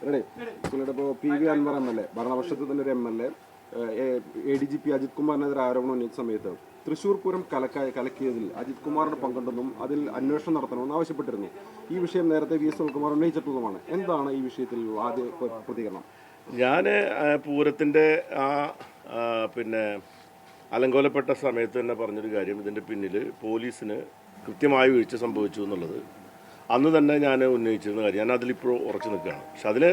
ഇപ്പോൾ P V Anvar M L A ഭരണപക്ഷത്തിൽ തന്നെ ഒരു M L A ADGP Ajith കുമാറിനെതിരെ ആരോപണം ഉന്നയിച്ച സമയത്ത് തൃശൂർ പൂരം കലക്കിയതിൽ അജിത് കുമാറിന് പങ്കുണ്ടെന്നും അതിൽ അന്വേഷണം നടത്തണമെന്നും ആവശ്യപ്പെട്ടിരുന്നു. ഈ വിഷയം നേരത്തെ VS സുനിൽകുമാർ ഉന്നയിച്ചിട്ടുള്ളതുമാണ്. എന്താണ് ഈ വിഷയത്തിൽ ആദ്യ പ്രതികരണം? ഞാൻ പൂരത്തിൻ്റെ പിന്നെ അലങ്കോലപ്പെട്ട സമയത്ത് തന്നെ പറഞ്ഞൊരു കാര്യം, ഇതിൻ്റെ പിന്നിൽ പോലീസിന് കൃത്യമായ വീഴ്ച സംഭവിച്ചു എന്നുള്ളത് അന്ന് തന്നെ ഞാൻ ഉന്നയിച്ചിരുന്ന കാര്യം. ഞാൻ അതിലിപ്പോൾ ഉറച്ചു നിൽക്കുകയാണ്. പക്ഷെ അതിൽ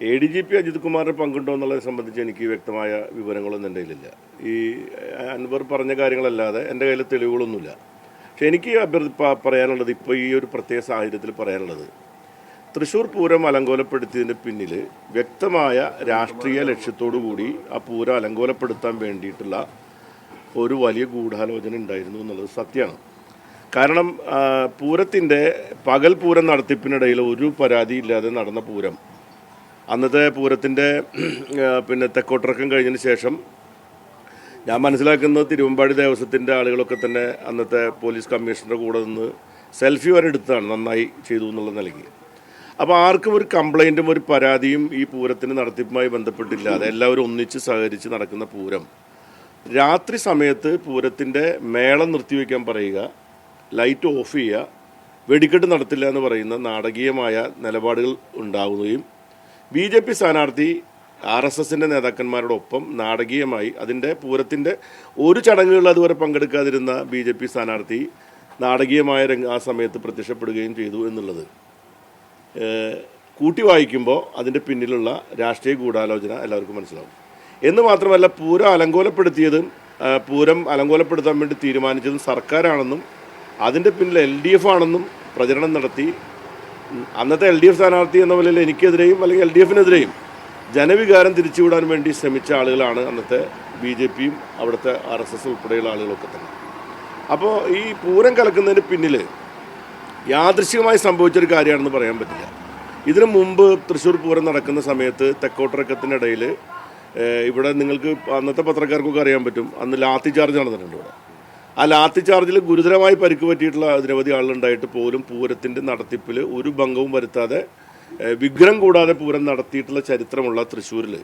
ADGP അജിത് കുമാറിന് പങ്കുണ്ടോ എന്നുള്ളതിനെ സംബന്ധിച്ച് എനിക്ക് വ്യക്തമായ വിവരങ്ങളൊന്നും എൻ്റെ കയ്യിലില്ല. ഈ അൻവർ പറഞ്ഞ കാര്യങ്ങളല്ലാതെ എൻ്റെ കയ്യിൽ തെളിവുകളൊന്നുമില്ല. പക്ഷെ എനിക്ക് പറയാനുള്ളത്, ഇപ്പോൾ ഈ ഒരു പ്രത്യേക സാഹചര്യത്തിൽ പറയാനുള്ളത്, തൃശ്ശൂർ പൂരം അലങ്കോലപ്പെടുത്തിയതിൻ്റെ പിന്നിൽ വ്യക്തമായ രാഷ്ട്രീയ ലക്ഷ്യത്തോടു കൂടി ആ പൂരം അലങ്കോലപ്പെടുത്താൻ വേണ്ടിയിട്ടുള്ള ഒരു വലിയ ഗൂഢാലോചന ഉണ്ടായിരുന്നു എന്നുള്ളത് സത്യമാണ്. കാരണം പൂരത്തിൻ്റെ പകൽ പൂരം നടത്തിപ്പിനിടയിൽ ഒരു പരാതിയില്ലാതെ നടന്ന പൂരം, അന്നത്തെ പൂരത്തിൻ്റെ പിന്നെ തെക്കോട്ടിറക്കം കഴിഞ്ഞതിന് ശേഷം ഞാൻ മനസ്സിലാക്കുന്നത് തിരുവമ്പാടി ദേവസ്വത്തിൻ്റെ ആളുകളൊക്കെ തന്നെ അന്നത്തെ പോലീസ് കമ്മീഷണറുടെ കൂടെ നിന്ന് സെൽഫി വരെ എടുത്താണ് നന്നായി ചെയ്തു എന്നുള്ള നിലയ്ക്ക്. അപ്പോൾ ആർക്കും ഒരു കംപ്ലൈൻറ്റും ഒരു പരാതിയും ഈ പൂരത്തിന് നടത്തിപ്പുമായി ബന്ധപ്പെട്ടില്ലാതെ എല്ലാവരും ഒന്നിച്ച് സഹകരിച്ച് നടക്കുന്ന പൂരം രാത്രി സമയത്ത് പൂരത്തിൻ്റെ മേളം നിർത്തിവെക്കാൻ പറയുക, ലൈറ്റ് ഓഫ് ചെയ്യുക, വെടിക്കെട്ട് നടത്തില്ല എന്ന് പറയുന്ന നാടകീയമായ നിലപാടുകൾ ഉണ്ടാവുകയും BJP സ്ഥാനാർത്ഥി RSSൻ്റെ നേതാക്കന്മാരോടൊപ്പം നാടകീയമായി അതിൻ്റെ പൂരത്തിൻ്റെ ഒരു ചടങ്ങുകളിൽ അതുവരെ പങ്കെടുക്കാതിരുന്ന BJP സ്ഥാനാർത്ഥി നാടകീയമായ ആ സമയത്ത് പ്രത്യക്ഷപ്പെടുകയും ചെയ്തു എന്നുള്ളത് കൂട്ടി വായിക്കുമ്പോൾ അതിൻ്റെ പിന്നിലുള്ള രാഷ്ട്രീയ ഗൂഢാലോചന എല്ലാവർക്കും മനസ്സിലാവും. എന്ന് മാത്രമല്ല, പൂരം അലങ്കോലപ്പെടുത്താൻ വേണ്ടി തീരുമാനിച്ചതും സർക്കാരാണെന്നും അതിൻ്റെ പിന്നിൽ LDF ആണെന്നും പ്രചരണം നടത്തി അന്നത്തെ LDF സ്ഥാനാർത്ഥി എന്ന നിലയിൽ എനിക്കെതിരെയും അല്ലെങ്കിൽ LDFനെതിരെയും ജനവികാരം തിരിച്ചുവിടാൻ വേണ്ടി ശ്രമിച്ച ആളുകളാണ് അന്നത്തെ BJPയും അവിടുത്തെ RSS ഉൾപ്പെടെയുള്ള ആളുകളൊക്കെ തന്നെ. അപ്പോൾ ഈ പൂരം കലക്കുന്നതിന് പിന്നിൽ യാദൃശ്ചികമായി സംഭവിച്ചൊരു കാര്യമാണെന്ന് പറയാൻ പറ്റില്ല. ഇതിനു മുമ്പ് തൃശ്ശൂർ പൂരം നടക്കുന്ന സമയത്ത് തെക്കോട്ടിറക്കത്തിനിടയിൽ ഇവിടെ നിങ്ങൾക്ക് അന്നത്തെ പത്രക്കാർക്കൊക്കെ അറിയാൻ പറ്റും, അന്ന് ലാത്തി ചാർജ് നടന്നിട്ടുണ്ട് ഇവിടെ. ആ ലാത്തി ചാർജിൽ ഗുരുതരമായി പരിക്ക് പറ്റിയിട്ടുള്ള നിരവധി ആളുകളുണ്ടായിട്ട് പോലും പൂരത്തിൻ്റെ നടത്തിപ്പിൽ ഒരു ഭംഗവും വരുത്താതെ വിഘ്നം കൂടാതെ പൂരം നടത്തിയിട്ടുള്ള ചരിത്രമുള്ള തൃശ്ശൂരിൽ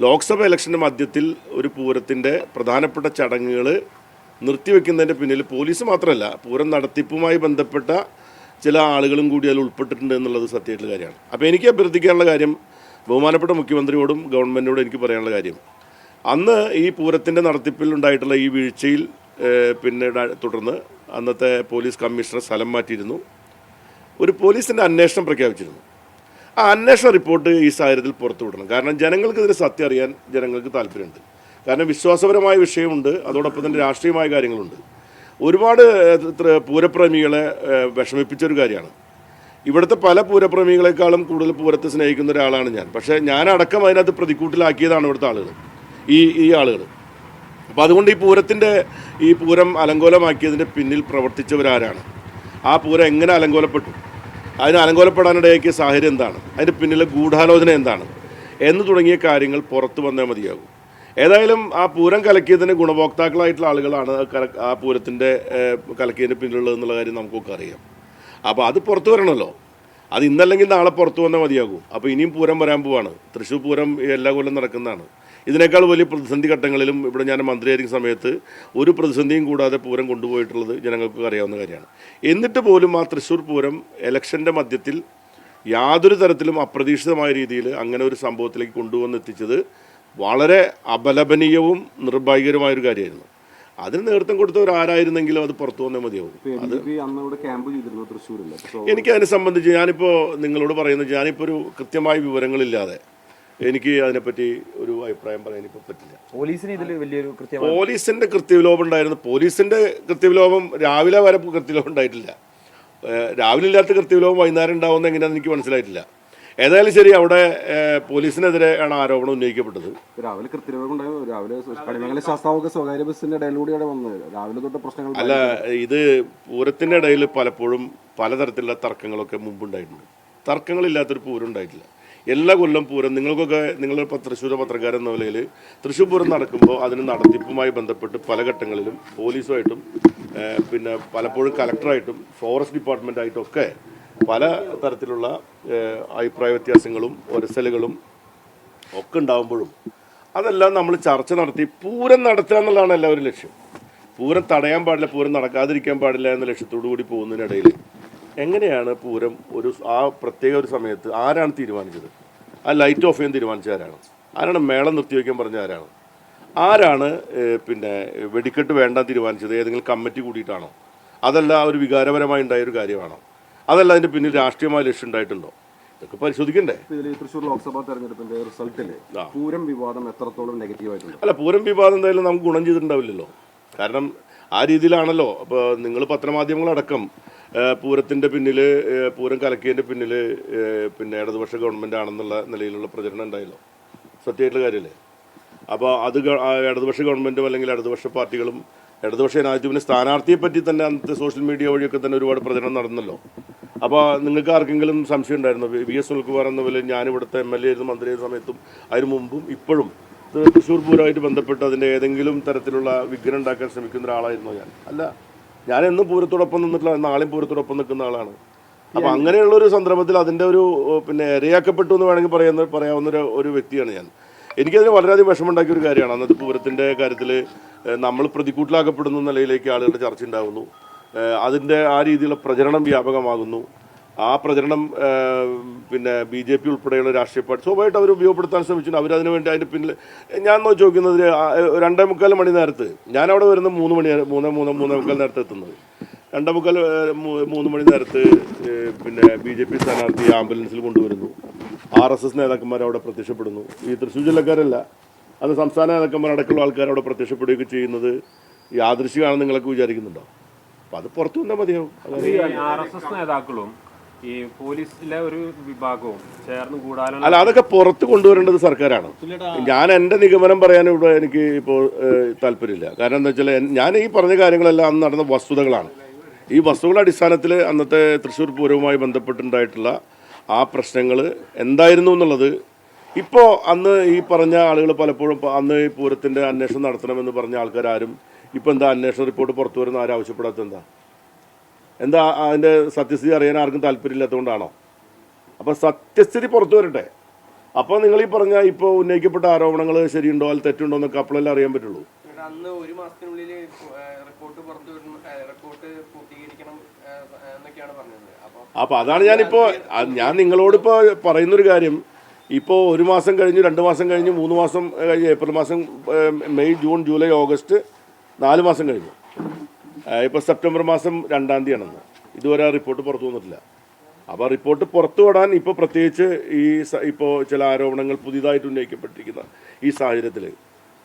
ലോക്സഭ ഇലക്ഷൻ്റെ മധ്യത്തിൽ ഒരു പൂരത്തിൻ്റെ പ്രധാനപ്പെട്ട ചടങ്ങുകൾ നിർത്തിവെക്കുന്നതിൻ്റെ പിന്നിൽ പോലീസ് മാത്രമല്ല, പൂരം നടത്തിപ്പുമായി ബന്ധപ്പെട്ട ചില ആളുകളും കൂടി അതിൽ ഉൾപ്പെട്ടിട്ടുണ്ട് എന്നുള്ളത് സത്യമായിട്ടുള്ള കാര്യമാണ്. അപ്പോൾ എനിക്ക് അഭ്യർത്ഥിക്കാനുള്ള കാര്യം, ബഹുമാനപ്പെട്ട മുഖ്യമന്ത്രിയോടും ഗവൺമെൻറ്റിനോടും എനിക്ക് പറയാനുള്ള കാര്യം, അന്ന് ഈ പൂരത്തിൻ്റെ നടത്തിപ്പിൽ ഉണ്ടായിട്ടുള്ള ഈ വീഴ്ചയിൽ പിന്നെ തുടർന്ന് അന്നത്തെ പോലീസ് കമ്മീഷണർ സ്ഥലം മാറ്റിയിരുന്നു. ഒരു പോലീസിൻ്റെ അന്വേഷണം പ്രഖ്യാപിച്ചിരുന്നു. ആ അന്വേഷണ റിപ്പോർട്ട് ഈ സാഹചര്യത്തിൽ പുറത്തുവിടണം. കാരണം ജനങ്ങൾക്കിതിന് സത്യം അറിയാൻ ജനങ്ങൾക്ക് താല്പര്യമുണ്ട്. കാരണം വിശ്വാസപരമായ വിഷയമുണ്ട്, അതോടൊപ്പം തന്നെ രാഷ്ട്രീയമായ കാര്യങ്ങളുണ്ട്. ഒരുപാട് പൂരപ്രേമികളെ വിഷമിപ്പിച്ചൊരു കാര്യമാണ്. ഇവിടുത്തെ പല പൂരപ്രേമികളെക്കാളും കൂടുതൽ പൂരത്തെ സ്നേഹിക്കുന്ന ഒരാളാണ് ഞാൻ. പക്ഷേ ഞാനടക്കം അതിനകത്ത് പ്രതിക്കൂട്ടിലാക്കിയതാണ് ഇവിടുത്തെ ആളുകൾ, ഈ ആളുകൾ. അപ്പോൾ അതുകൊണ്ട് ഈ പൂരം അലങ്കോലമാക്കിയതിൻ്റെ പിന്നിൽ പ്രവർത്തിച്ചവരാരാണ്, ആ പൂരം എങ്ങനെ അലങ്കോലപ്പെട്ടു, അതിന് അലങ്കോലപ്പെടാനിടയാക്കിയ സാഹചര്യം എന്താണ്, അതിൻ്റെ പിന്നിലെ ഗൂഢാലോചന എന്താണ് എന്ന് തുടങ്ങിയ കാര്യങ്ങൾ പുറത്തു വന്നാൽ മതിയാകും. ഏതായാലും ആ പൂരം കലക്കിയതിന് ഗുണഭോക്താക്കളായിട്ടുള്ള ആളുകളാണ് ആ പൂരത്തിൻ്റെ കലക്കിയതിന് പിന്നിലുള്ളതെന്നുള്ള കാര്യം നമുക്കൊക്കെ അറിയാം. അപ്പോൾ അത് പുറത്തു വരണമല്ലോ. അത് ഇന്നല്ലെങ്കിൽ നാളെ പുറത്തു വന്നാൽ മതിയാകും. അപ്പോൾ ഇനിയും പൂരം വരാൻ പോവാണ്. തൃശ്ശൂർ പൂരം എല്ലാ കൊല്ലം നടക്കുന്നതാണ്. ഇതിനേക്കാൾ വലിയ പ്രതിസന്ധി ഘട്ടങ്ങളിലും ഇവിടെ ഞാൻ മന്ത്രിയായിരിക്കുന്ന സമയത്ത് ഒരു പ്രതിസന്ധിയും കൂടാതെ പൂരം കൊണ്ടുപോയിട്ടുള്ളത് ജനങ്ങൾക്ക് അറിയാവുന്ന കാര്യമാണ്. എന്നിട്ട് പോലും ആ തൃശ്ശൂർ പൂരം ഇലക്ഷൻ്റെ മധ്യത്തിൽ യാതൊരു തരത്തിലും അപ്രതീക്ഷിതമായ രീതിയിൽ അങ്ങനെ ഒരു സംഭവത്തിലേക്ക് കൊണ്ടുവന്നെത്തിച്ചത് വളരെ അപലപനീയവും നിർഭാഗ്യകരമായൊരു കാര്യമായിരുന്നു. അതിന് നേതൃത്വം കൊടുത്തവരാരായിരുന്നെങ്കിലും അത് പുറത്തു വന്നേ മതിയാവും. അത് എനിക്കതിനെ സംബന്ധിച്ച് ഞാനിപ്പോൾ നിങ്ങളോട് പറയുന്നത്, ഞാനിപ്പോൾ ഒരു കൃത്യമായ വിവരങ്ങളില്ലാതെ എനിക്ക് അതിനെപ്പറ്റി ഒരു അഭിപ്രായം പറയാൻ ഇപ്പോൾ പറ്റില്ല. പോലീസിന്റെ കൃത്യവിലോപം ഉണ്ടായിരുന്നു. പോലീസിന്റെ കൃത്യവിലോപം രാവിലെ വരെ കൃത്യവിലോപം ഉണ്ടായിട്ടില്ല. രാവിലെ ഇല്ലാത്ത കൃത്യവിലോപം വൈകുന്നേരം ഉണ്ടാവുമെന്ന് എങ്ങനെയാണെന്ന് എനിക്ക് മനസ്സിലായിട്ടില്ല. ഏതായാലും ശരി, അവിടെ പോലീസിനെതിരെ ആണ് ആരോപണം ഉന്നയിക്കപ്പെട്ടത്. രാവിലെ സ്വകാര്യ ബസിന്റെ ഇടയിലൂടെ വന്നത് രാവിലെ തൊട്ട് പ്രശ്നങ്ങൾ അല്ല. ഇത് പൂരത്തിന്റെ ഇടയിൽ പലപ്പോഴും പലതരത്തിലുള്ള തർക്കങ്ങളൊക്കെ മുമ്പുണ്ടായിട്ടുണ്ട്. തർക്കങ്ങളില്ലാത്തൊരു പൂരം ഉണ്ടായിട്ടില്ല. എല്ലാ കൊല്ലം പൂരം നിങ്ങളുടെ തൃശ്ശൂർ പത്രക്കാരൻ എന്ന നിലയിൽ തൃശ്ശൂർ പൂരം നടക്കുമ്പോൾ അതിന് നടത്തിപ്പുമായി ബന്ധപ്പെട്ട് പല ഘട്ടങ്ങളിലും പോലീസുമായിട്ടും പിന്നെ പലപ്പോഴും കലക്ടറായിട്ടും ഫോറസ്റ്റ് ഡിപ്പാർട്ട്മെൻറ്റായിട്ടും ഒക്കെ പല തരത്തിലുള്ള അഭിപ്രായ വ്യത്യാസങ്ങളും ഒരസലുകളും ഒക്കെ ഉണ്ടാകുമ്പോഴും അതെല്ലാം നമ്മൾ ചർച്ച നടത്തി പൂരം നടത്തുക എന്നുള്ളതാണ് എല്ലാവരും ലക്ഷ്യം. പൂരം തടയാൻ പാടില്ല, പൂരം നടക്കാതിരിക്കാൻ പാടില്ല എന്ന ലക്ഷ്യത്തോടു കൂടി പോകുന്നതിനിടയിൽ എങ്ങനെയാണ് പൂരം ആ പ്രത്യേക ഒരു സമയത്ത് ആരാണ് തീരുമാനിച്ചത്? ആ ലൈറ്റ് ഓഫ് ചെയ്യാൻ തീരുമാനിച്ച ആരാണ്? ആരാണ് മേളം നിർത്തിവെക്കാൻ പറഞ്ഞ ആരാണ്? ആരാണ് പിന്നെ വെടിക്കെട്ട് വേണ്ടാൻ തീരുമാനിച്ചത്? ഏതെങ്കിലും കമ്മിറ്റി കൂടിയിട്ടാണോ? അതല്ല ഒരു വികാരപരമായി ഉണ്ടായൊരു കാര്യമാണോ? അതല്ല അതിൻ്റെ പിന്നിൽ രാഷ്ട്രീയമായ ലക്ഷ്യം ഉണ്ടായിട്ടുണ്ടോ? ഇതൊക്കെ പരിശോധിക്കണ്ടേ? ഇതിൽ തൃശ്ശൂർ ലോക്സഭാ തെരഞ്ഞെടുപ്പിന്റെ റിസൾട്ടിൽ പൂരം വിവാദം എത്രത്തോളം നെഗറ്റീവായിട്ടുണ്ട്? അല്ല, പൂരം വിവാദം എന്തായാലും നമുക്ക് ഗുണം ചെയ്തിട്ടുണ്ടാവില്ലല്ലോ. കാരണം ആ രീതിയിലാണല്ലോ അപ്പോൾ നിങ്ങൾ പത്രമാധ്യമങ്ങളടക്കം പൂരത്തിൻ്റെ പിന്നിൽ, പൂരം കലക്കിയതിൻ്റെ പിന്നിൽ പിന്നെ ഇടതുപക്ഷ ഗവൺമെൻറ് ആണെന്നുള്ള നിലയിലുള്ള പ്രചരണം ഉണ്ടായല്ലോ. സത്യമായിട്ടുള്ള കാര്യമല്ലേ? അപ്പോൾ അത് ഇടതുപക്ഷ ഗവൺമെൻറ്റും അല്ലെങ്കിൽ ഇടതുപക്ഷ പാർട്ടികളും ഇടതുപക്ഷ ജനാധിപത്യത്തിൻ്റെ സ്ഥാനാർത്ഥിയെ പറ്റി തന്നെ അന്നത്തെ സോഷ്യൽ മീഡിയ വഴിയൊക്കെ തന്നെ ഒരുപാട് പ്രചരണം നടന്നല്ലോ. അപ്പോൾ നിങ്ങൾക്ക് ആർക്കെങ്കിലും സംശയം ഉണ്ടായിരുന്നു VS സുനിൽകുമാർ എന്ന പോലെ ഞാനിവിടുത്തെ MLA ആയിരുന്നു, മന്ത്രിയായിരുന്ന സമയത്തും അതിനു മുമ്പും ഇപ്പോഴും തൃശ്ശൂർ പൂരമായിട്ട് ബന്ധപ്പെട്ട് അതിൻ്റെ ഏതെങ്കിലും തരത്തിലുള്ള വിഘ്നം ഉണ്ടാക്കാൻ ശ്രമിക്കുന്ന ഒരാളായിരുന്നോ ഞാൻ? അല്ല, ഞാൻ എന്നും പൂരത്തോടൊപ്പം നിന്നിട്ടില്ല, നാളെയും പൂരത്തോടൊപ്പം നിൽക്കുന്ന ആളാണ്. അപ്പോൾ അങ്ങനെയുള്ളൊരു സന്ദർഭത്തിൽ അതിൻ്റെ ഒരു പിന്നെ ഇരയാക്കപ്പെട്ടു എന്ന് വേണമെങ്കിൽ പറയാവുന്ന ഒരു വ്യക്തിയാണ് ഞാൻ. എനിക്കതിന് വളരെയധികം വിഷമമുണ്ടാക്കിയ ഒരു കാര്യമാണ്. അന്നത്തെ പൂരത്തിൻ്റെ കാര്യത്തിൽ നമ്മൾ പ്രതികൂട്ടിലാക്കപ്പെടുന്ന നിലയിലേക്ക് ആളുകളുടെ ചർച്ച ഉണ്ടാകുന്നു. അതിൻ്റെ ആ രീതിയിലുള്ള പ്രചരണം വ്യാപകമാകുന്നു. ആ പ്രചരണം പിന്നെ BJP ഉൾപ്പെടെയുള്ള രാഷ്ട്രീയ പാർട്ടി സ്വാഭാവികമായിട്ട് അവർ ഉപയോഗപ്പെടുത്താൻ ശ്രമിച്ചിട്ടുണ്ട്. അവരതിനു വേണ്ടി അതിൻ്റെ പിന്നിൽ ഞാൻ ചോദിക്കുന്നത് 2:45 മണി നേരത്ത് ഞാനവിടെ വരുന്ന 3:45 നേരത്തെ എത്തുന്നത് 2:45 മണി നേരത്ത് പിന്നെ BJP സ്ഥാനാർത്ഥി ആംബുലൻസിൽ കൊണ്ടുവരുന്നു. RSS നേതാക്കന്മാർ അവിടെ പ്രത്യക്ഷപ്പെടുന്നു. ഈ തൃശ്ശൂർ ജില്ലക്കാരല്ല, അത് സംസ്ഥാന നേതാക്കന്മാരടക്കമുള്ള ആൾക്കാർ അവിടെ പ്രത്യക്ഷപ്പെടുകയൊക്കെ ചെയ്യുന്നത് യാദൃശ്ചികമാണെന്ന് നിങ്ങളൊക്കെ വിചാരിക്കുന്നുണ്ടോ? അപ്പം അത് പുറത്തു വന്നാൽ മതിയാവും. RSS നേതാക്കളും ഈ പോലീസിലെ ഒരു വിഭാഗവും ചേർന്ന് കൂടാനും അല്ല, അതൊക്കെ പുറത്ത് കൊണ്ടുവരേണ്ടത് സർക്കാരാണ്. ഞാൻ എൻ്റെ നിഗമനം പറയാൻ ഇവിടെ എനിക്ക് ഇപ്പോൾ താല്പര്യമില്ല. കാരണം എന്താ വെച്ചാൽ ഞാൻ ഈ പറഞ്ഞ കാര്യങ്ങളെല്ലാം അന്ന് നടന്ന വസ്തുതകളാണ്. ഈ വസ്തുതകളുടെ അടിസ്ഥാനത്തിൽ അന്നത്തെ തൃശ്ശൂർ പൂരവുമായി ബന്ധപ്പെട്ടുണ്ടായിട്ടുള്ള ആ പ്രശ്നങ്ങൾ എന്തായിരുന്നു എന്നുള്ളത് ഇപ്പോൾ അന്ന് ഈ പറഞ്ഞ ആളുകൾ പലപ്പോഴും അന്ന് ഈ പൂരത്തിൻ്റെ അന്വേഷണം നടത്തണമെന്ന് പറഞ്ഞ ആൾക്കാരും ഇപ്പോൾ എന്താ അന്വേഷണ റിപ്പോർട്ട് പുറത്തു വരുന്ന ആരും ആവശ്യപ്പെടാത്ത എന്താ അതിൻ്റെ സത്യസ്ഥിതി അറിയാൻ ആർക്കും താല്പര്യമില്ലാത്തതുകൊണ്ടാണോ? അപ്പോൾ സത്യസ്ഥിതി പുറത്തു വരട്ടെ. അപ്പോൾ നിങ്ങൾ ഈ പറഞ്ഞ ഇപ്പോൾ ഉന്നയിക്കപ്പെട്ട ആരോപണങ്ങൾ ശരിയുണ്ടോ അതിൽ തെറ്റുണ്ടോ എന്നൊക്കെ അപ്പോഴെല്ലാം അറിയാൻ പറ്റുള്ളൂ. അന്ന് ഒരു മാസത്തിനുള്ളിൽ റിപ്പോർട്ട് പൂർത്തീകരിക്കണം എന്നൊക്കെയാണ് പറഞ്ഞത്. അപ്പോൾ അതാണ് ഞാൻ നിങ്ങളോടിപ്പോൾ പറയുന്നൊരു കാര്യം. ഇപ്പോൾ 1 മാസം കഴിഞ്ഞ് 2 മാസം കഴിഞ്ഞ് 3 മാസം കഴിഞ്ഞ് ഏപ്രിൽ മാസം മെയ് ജൂൺ ജൂലൈ ഓഗസ്റ്റ് 4 മാസം കഴിഞ്ഞു. ഇപ്പോൾ സെപ്റ്റംബർ മാസം 2-ാം തീയതിയാണെന്ന് ഇതുവരെ ആ റിപ്പോർട്ട് പുറത്തു വന്നിട്ടില്ല. അപ്പോൾ റിപ്പോർട്ട് പുറത്തു വിടാൻ ഇപ്പോൾ പ്രത്യേകിച്ച് ഇപ്പോൾ ചില ആരോപണങ്ങൾ പുതിയതായിട്ട് ഉന്നയിക്കപ്പെട്ടിരിക്കുന്ന ഈ സാഹചര്യത്തിൽ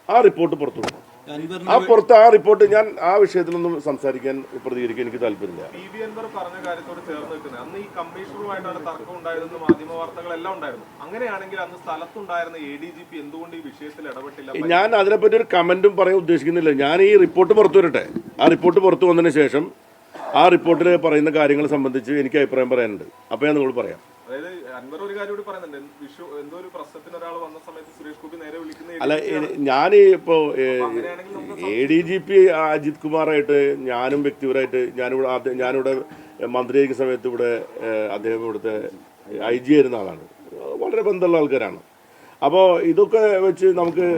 ആ റിപ്പോർട്ട് പുറത്തു വിടണം. ആ റിപ്പോർട്ട് ഞാൻ ആ വിഷയത്തിലൊന്നും പ്രതികരിക്കാൻ എനിക്ക് താല്പര്യമില്ല. PV അൻവർ പറഞ്ഞ കാര്യത്തോട് ചേർന്ന് നിൽക്കുന്നത് അന്ന് ഈ കമ്മീഷണറുമായിട്ടാണ് തർക്കം ഉണ്ടായതെന്ന് മാധ്യമ വാർത്തകളെല്ലാം ഉണ്ടായിരുന്നു. അങ്ങനെയാണെങ്കിൽ അന്ന് സ്ഥലത്തുണ്ടായിരുന്ന ADGP എന്തുകൊണ്ട് ഈ വിഷയത്തിൽ ഇടപെട്ടില്ല? ഞാൻ അതിനെപ്പറ്റി ഒരു കമന്റും പറയാൻ ഉദ്ദേശിക്കുന്നില്ല. ഞാൻ ഈ റിപ്പോർട്ട് പുറത്തു വരട്ടെ. ആ റിപ്പോർട്ട് പുറത്തു വന്നതിന് ശേഷം ആ റിപ്പോർട്ടിൽ പറയുന്ന കാര്യങ്ങളെ സംബന്ധിച്ച് എനിക്ക് അഭിപ്രായം പറയാനുണ്ട്. അപ്പോൾ ഞാൻ നിങ്ങൾ പറയാം. അതായത് അൻവർ ഒരു കാര്യം കൂടി പറയുന്നുണ്ട്, എന്തോ ഒരു പ്രശ്നത്തിന് ഒരാൾ വന്ന സമയത്ത് സുരേഷ് ഗോപി നേരെ വിളിക്കുന്ന അല്ല, ഞാൻ ഇപ്പോൾ ADGP അജിത് കുമാറായിട്ട് ഞാനും വ്യക്തിപരമായിട്ട് ഞാനിവിടെ മന്ത്രിയായിരിക്കുന്ന സമയത്ത് അദ്ദേഹം ഇവിടുത്തെ IG ആയിരുന്ന ആളാണ്. വളരെ ബന്ധമുള്ള ആൾക്കാരാണ്. അപ്പോൾ ഇതൊക്കെ വെച്ച് നമുക്ക്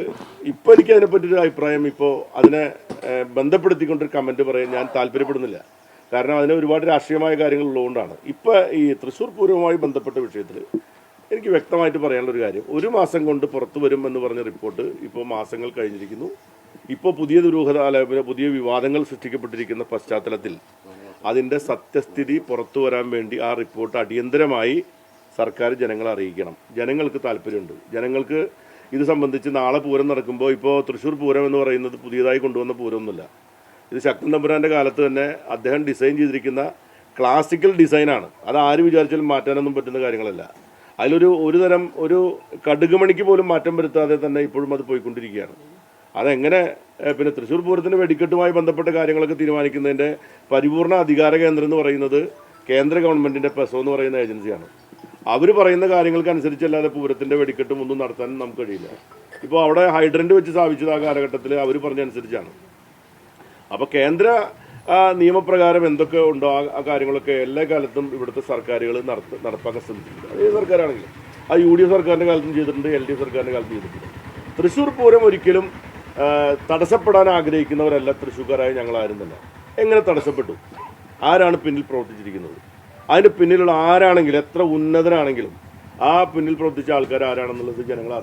ഇപ്പോൾ എനിക്ക് അതിനെപ്പറ്റിയൊരു അഭിപ്രായം ഇപ്പോൾ അതിനെ ബന്ധപ്പെടുത്തിക്കൊണ്ടൊരു കമൻറ്റ് പറയാൻ ഞാൻ താല്പര്യപ്പെടുന്നില്ല. കാരണം അതിന് ഒരുപാട് രാഷ്ട്രീയമായ കാര്യങ്ങൾ ഉള്ളതുകൊണ്ടാണ്. ഇപ്പോൾ ഈ തൃശ്ശൂർ പൂരവുമായി ബന്ധപ്പെട്ട വിഷയത്തിൽ എനിക്ക് വ്യക്തമായിട്ട് പറയാനുള്ളൊരു കാര്യം, 1 മാസം കൊണ്ട് പുറത്തു വരും എന്ന് പറഞ്ഞ റിപ്പോർട്ട് ഇപ്പോൾ മാസങ്ങൾ കഴിഞ്ഞിരിക്കുന്നു. ഇപ്പോൾ പുതിയ ദുരൂഹത പുതിയ വിവാദങ്ങൾ സൃഷ്ടിക്കപ്പെട്ടിരിക്കുന്ന പശ്ചാത്തലത്തിൽ അതിൻ്റെ സത്യസ്ഥിതി പുറത്തു വരാൻ വേണ്ടി ആ റിപ്പോർട്ട് അടിയന്തരമായി സർക്കാർ ജനങ്ങളെ അറിയിക്കണം. ജനങ്ങൾക്ക് താല്പര്യമുണ്ട്. ജനങ്ങൾക്ക് ഇത് സംബന്ധിച്ച് നാളെ പൂരം നടക്കുമ്പോൾ ഇപ്പോൾ തൃശ്ശൂർ പൂരം എന്ന് പറയുന്നത് പുതിയതായി കൊണ്ടുവന്ന പൂരമൊന്നുമില്ല. ഇത് ശക്തൻ തമ്പുരാൻ്റെ കാലത്ത് തന്നെ അദ്ദേഹം ഡിസൈൻ ചെയ്തിരിക്കുന്ന ക്ലാസിക്കൽ ഡിസൈനാണ്. അത് ആര് വിചാരിച്ചാലും മാറ്റാനൊന്നും പറ്റുന്ന കാര്യങ്ങളല്ല. ഒരു തരം ഒരു കടുകുമണിക്ക് പോലും മാറ്റം വരുത്താതെ തന്നെ ഇപ്പോഴും അത് പോയിക്കൊണ്ടിരിക്കുകയാണ്. അതെങ്ങനെ പിന്നെ തൃശ്ശൂർ പൂരത്തിൻ്റെ വെടിക്കെട്ടുമായി ബന്ധപ്പെട്ട കാര്യങ്ങളൊക്കെ തീരുമാനിക്കുന്നതിൻ്റെ പരിപൂർണ അധികാര കേന്ദ്രം എന്ന് പറയുന്നത് കേന്ദ്ര ഗവൺമെൻറ്റിൻ്റെ PESO എന്ന് പറയുന്ന ഏജൻസിയാണ്. അവർ പറയുന്ന കാര്യങ്ങൾക്കനുസരിച്ചല്ലാതെ പൂരത്തിൻ്റെ വെടിക്കെട്ടും ഒന്നും നടത്താൻ നമുക്ക് കഴിയില്ല. ഇപ്പോൾ അവിടെ ഹൈഡ്രൻ്റ് വെച്ച് സ്ഥാപിച്ചത് ആ കാലഘട്ടത്തിൽ അവർ പറഞ്ഞനുസരിച്ചാണ്. അപ്പോൾ കേന്ദ്ര ആ നിയമപ്രകാരം എന്തൊക്കെ ഉണ്ടോ ആ കാര്യങ്ങളൊക്കെ എല്ലാ കാലത്തും ഇവിടുത്തെ സർക്കാരുകൾ നടപ്പാക്കാൻ ശ്രമിച്ചിട്ടുണ്ട്. അത് ഏത് സർക്കാരാണെങ്കിലും ആ UDF സർക്കാരിൻ്റെ കാലത്തും ചെയ്തിട്ടുണ്ട്, LDF സർക്കാരിൻ്റെ കാലത്തും ചെയ്തിട്ടുണ്ട്. തൃശ്ശൂർ പൂരം ഒരിക്കലും തടസ്സപ്പെടാൻ ആഗ്രഹിക്കുന്നവരല്ല തൃശ്ശൂർക്കാരായ ഞങ്ങളാരും തന്നെ. എങ്ങനെ തടസ്സപ്പെട്ടു? ആരാണ് പിന്നിൽ പ്രവർത്തിച്ചിരിക്കുന്നത്? അതിൻ്റെ പിന്നിലുള്ള ആരാണെങ്കിലും എത്ര ഉന്നതനാണെങ്കിലും ആ പിന്നിൽ പ്രവർത്തിച്ച ആൾക്കാർ ആരാണെന്നുള്ളത് ജനങ്ങൾ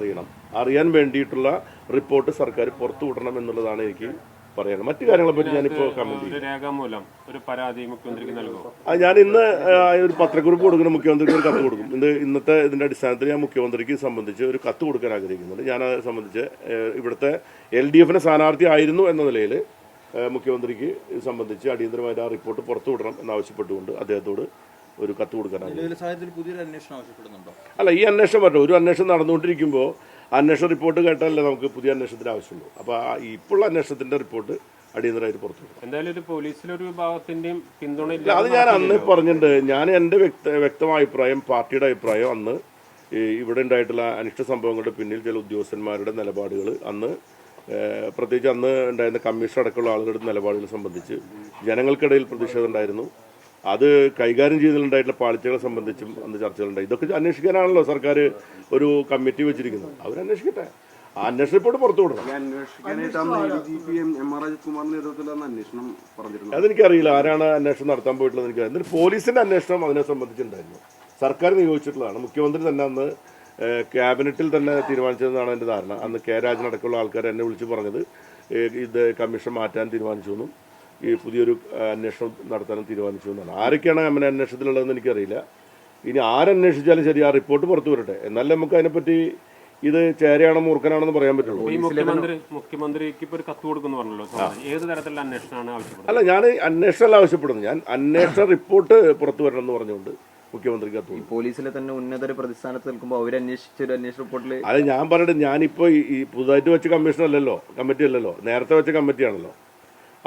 അറിയാൻ വേണ്ടിയിട്ടുള്ള റിപ്പോർട്ട് സർക്കാർ പുറത്തുവിടണം എന്നുള്ളതാണ് എനിക്ക് പറയാനുള്ളത്. മറ്റു കാര്യങ്ങളെപ്പറ്റി ഞാനിപ്പോൾ കമന്റ് ചെയ്യും. രേഖാമൂലം ഒരു പരാതി മുഖ്യമന്ത്രിക്ക് നൽകുമോ? ഞാൻ ഇന്ന് ഒരു പത്രക്കുറിപ്പ് കൊടുക്കുന്ന മുഖ്യമന്ത്രിക്ക് ഒരു കത്ത് കൊടുക്കും. ഇന്നത്തെ ഇതിൻ്റെ അടിസ്ഥാനത്തിൽ ഞാൻ മുഖ്യമന്ത്രിക്ക് സംബന്ധിച്ച് ഒരു കത്ത് കൊടുക്കാൻ ആഗ്രഹിക്കുന്നുണ്ട്. ഞാനത് സംബന്ധിച്ച് ഇവിടുത്തെ LDF സ്ഥാനാർത്ഥി ആയിരുന്നു എന്ന നിലയിൽ മുഖ്യമന്ത്രിക്ക് സംബന്ധിച്ച് അടിയന്തരമായിട്ട് ആ റിപ്പോർട്ട് പുറത്തുവിടണം എന്നാവശ്യപ്പെട്ടുകൊണ്ട് അദ്ദേഹത്തോട് ഒരു കത്ത് കൊടുക്കാനാണ്. പുതിയൊരു അന്വേഷണം ആവശ്യപ്പെടുന്നുണ്ടോ? അല്ല, ഈ അന്വേഷണം പറ്റും. ഒരു അന്വേഷണം നടന്നുകൊണ്ടിരിക്കുമ്പോൾ അന്വേഷണ റിപ്പോർട്ട് കേട്ടാലല്ലേ നമുക്ക് പുതിയ അന്വേഷണത്തിന് ആവശ്യമുള്ളൂ. അപ്പോൾ ഇപ്പോഴുള്ള അന്വേഷണത്തിൻ്റെ റിപ്പോർട്ട് അടിയന്തരമായിട്ട് പുറത്തുവിടും. എന്തായാലും ഒരു പോലീസിലൊരു വിഭാഗത്തിന്റെയും പിന്തുണ ഇല്ല, അത് ഞാൻ അന്ന് പറഞ്ഞിട്ടുണ്ട്. ഞാൻ എൻ്റെ വ്യക്തമായ അഭിപ്രായം, പാർട്ടിയുടെ അഭിപ്രായം അന്ന് ഇവിടെ ഉണ്ടായിട്ടുള്ള അനിഷ്ട സംഭവങ്ങളുടെ പിന്നിൽ ചില ഉദ്യോഗസ്ഥന്മാരുടെ നിലപാടുകൾ അന്ന് പ്രത്യേകിച്ച് അന്ന് ഉണ്ടായിരുന്ന കമ്മീഷൻ അടക്കമുള്ള ആളുകളുടെ നിലപാടുകളെ സംബന്ധിച്ച് ജനങ്ങൾക്കിടയിൽ പ്രതിഷേധം ഉണ്ടായിരുന്നു. അത് കൈകാര്യം ചെയ്തതിലുണ്ടായിട്ടുള്ള പാളിച്ചകളെ സംബന്ധിച്ചും അന്ന് ചർച്ചകളുണ്ടായി. ഇതൊക്കെ അന്വേഷിക്കാനാണല്ലോ സർക്കാർ ഒരു കമ്മിറ്റി വെച്ചിരിക്കുന്നത്. അവരന്വേഷിക്കട്ടെ, ആ അന്വേഷണ റിപ്പോർട്ട് പുറത്തുവിടണം. അതെനിക്കറിയില്ല ആരാണ് അന്വേഷണം നടത്താൻ പോയിട്ടുള്ളത്. എനിക്കറിയാം. എന്നിട്ട് പോലീസിന്റെ അന്വേഷണം അതിനെ സംബന്ധിച്ചുണ്ടായിരുന്നു. സർക്കാർ നിയോഗിച്ചിട്ടുള്ളതാണ്. മുഖ്യമന്ത്രി തന്നെ അന്ന് ക്യാബിനറ്റിൽ തന്നെ തീരുമാനിച്ചതെന്നാണ് എൻ്റെ ധാരണ. അന്ന് K. രാജൻ അടക്കമുള്ള ആൾക്കാർ എന്നെ വിളിച്ച് പറഞ്ഞത് ഇത് കമ്മീഷൻ മാറ്റാൻ തീരുമാനിച്ചു എന്നും ഈ പുതിയൊരു അന്വേഷണം നടത്താനും തീരുമാനിച്ചു എന്നാണ്. ആരൊക്കെയാണ് അങ്ങനെ അന്വേഷണത്തിലുള്ളതെന്ന് എനിക്കറിയില്ല. ഇനി ആരന്വേഷിച്ചാലും ശരി ആ റിപ്പോർട്ട് പുറത്തു വരട്ടെ, എന്നാലേ നമുക്ക് അതിനെപ്പറ്റി ഇത് ചേരയാണോ മൂർഖനാണെന്ന് പറയാൻ പറ്റുള്ളൂ. മുഖ്യമന്ത്രിക്ക് ഇപ്പോൾ ഒരു കത്ത് കൊടുക്കുന്നു പറഞ്ഞല്ലോ, ഏത് തരത്തിലുള്ള അന്വേഷണമാണ് ആവശ്യപ്പെടുന്നത്? അല്ല, ഞാൻ അന്വേഷണമല്ല ആവശ്യപ്പെടുന്നു. ഞാൻ അന്വേഷണ റിപ്പോർട്ട് പുറത്തു വരണം എന്ന് പറഞ്ഞുകൊണ്ട് മുഖ്യമന്ത്രിക്ക് കത്ത് കൊടുക്കും. പോലീസിലെ തന്നെ ഉന്നതര പ്രതിസ്ഥാനത്ത് നിൽക്കുമ്പോൾ അവരന്വേഷിച്ചൊരു അന്വേഷണ റിപ്പോർട്ടിൽ അത് ഞാൻ പറഞ്ഞിട്ട് ഞാനിപ്പോൾ ഈ പുതുതായിട്ട് വെച്ച കമ്മീഷൻ അല്ലല്ലോ, കമ്മിറ്റി അല്ലല്ലോ, നേരത്തെ വെച്ച കമ്മിറ്റിയാണല്ലോ.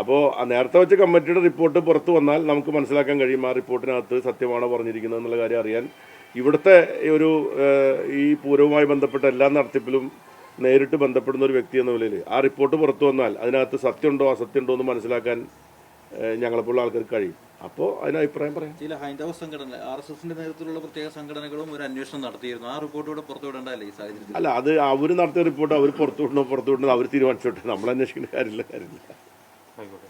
അപ്പോൾ ആ നേരത്തെ വെച്ച കമ്മിറ്റിയുടെ റിപ്പോർട്ട് പുറത്തു വന്നാൽ നമുക്ക് മനസ്സിലാക്കാൻ കഴിയും ആ റിപ്പോർട്ടിനകത്ത് സത്യമാണോ പറഞ്ഞിരിക്കുന്നത് എന്നുള്ള കാര്യം അറിയാൻ. ഇവിടുത്തെ ഒരു ഈ പൂരവുമായി ബന്ധപ്പെട്ട എല്ലാ നടത്തിപ്പിലും നേരിട്ട് ബന്ധപ്പെടുന്ന ഒരു വ്യക്തി എന്ന നിലയിൽ ആ റിപ്പോർട്ട് പുറത്തു വന്നാൽ അതിനകത്ത് സത്യമുണ്ടോ അസത്യമുണ്ടോ എന്ന് മനസ്സിലാക്കാൻ ഞങ്ങളെപ്പോലുള്ള ആൾക്കാർക്ക് കഴിയും. അപ്പോൾ അതിന് അഭിപ്രായം പറയാം. ചില ഹൈന്ദവ സംഘടന RSSന്റെ നേതൃത്വത്തിലുള്ള പ്രത്യേക സംഘടനകളും ഒരു അന്വേഷണം നടത്തിയിരുന്നു. ആ റിപ്പോർട്ട് ഇവിടെ പുറത്തുവിടേണ്ടല്ലേ ഈ സാഹചര്യത്തിൽ? അല്ല, അത് അവർ നടത്തിയ റിപ്പോർട്ട് അവർ പുറത്തുവിടണോ അവർ തീരുമാനിച്ചോട്ടെ. നമ്മൾ അന്വേഷിക്കേണ്ട കാര്യമില്ല. ആയിക്കോട്ടെ.